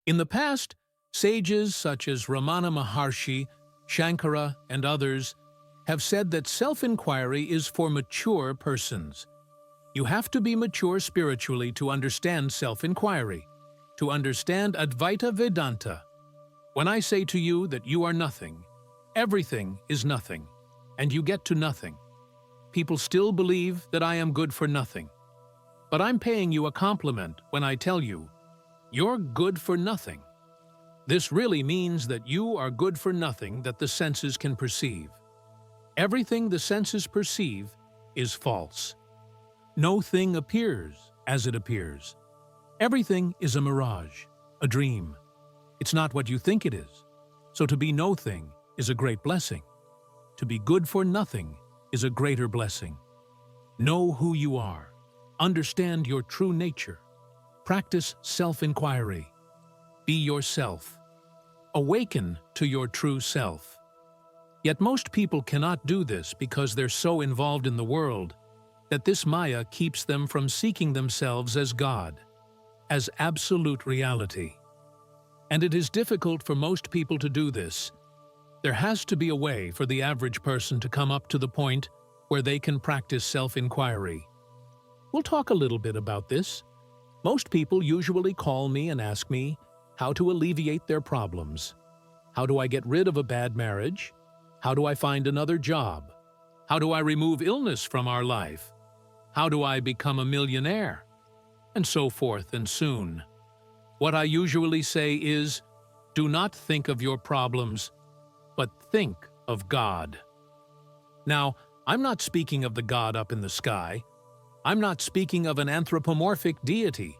In the past, sages such as Ramana Maharshi, Shankara, and others have said that self-inquiry is for mature persons. You have to be mature spiritually to understand self-inquiry, to understand Advaita Vedanta. When I say to you that you are nothing, everything is nothing, and you get to nothing, people still believe that I am good for nothing. But I'm paying you a compliment when I tell you, you're good for nothing. This really means that you are good for nothing that the senses can perceive. Everything the senses perceive is false. No thing appears as it appears. Everything is a mirage, a dream. It's not what you think it is. So to be no thing is a great blessing. To be good for nothing is a greater blessing. Know who you are. Understand your true nature. Practice self-inquiry. Be yourself. Awaken to your true self. Yet most people cannot do this because they're so involved in the world that this Maya keeps them from seeking themselves as God, as absolute reality. And it is difficult for most people to do this. There has to be a way for the average person to come up to the point where they can practice self-inquiry. We'll talk a little bit about this. Most people usually call me and ask me how to alleviate their problems. How do I get rid of a bad marriage? How do I find another job? How do I remove illness from our life? How do I become a millionaire? And so forth and soon. What I usually say is, do not think of your problems, but think of God. Now, I'm not speaking of the God up in the sky. I'm not speaking of an anthropomorphic deity.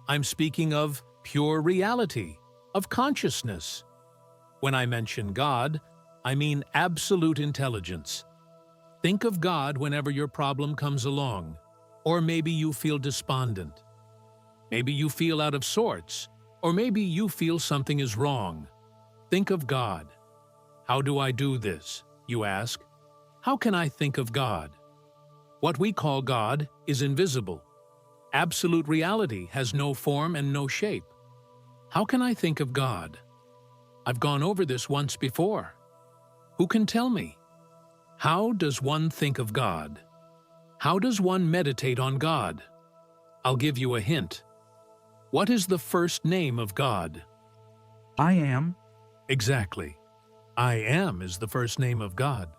I'm speaking of pure reality, of consciousness. When I mention God, I mean absolute intelligence. Think of God whenever your problem comes along, or maybe you feel despondent. Maybe you feel out of sorts, or maybe you feel something is wrong. Think of God. How do I do this, you ask? How can I think of God? What we call God is invisible. Absolute reality has no form and no shape. How can I think of God? I've gone over this once before. Who can tell me? How does one think of God? How does one meditate on God? I'll give you a hint. What is the first name of God? I am. Exactly. I am is the first name of God.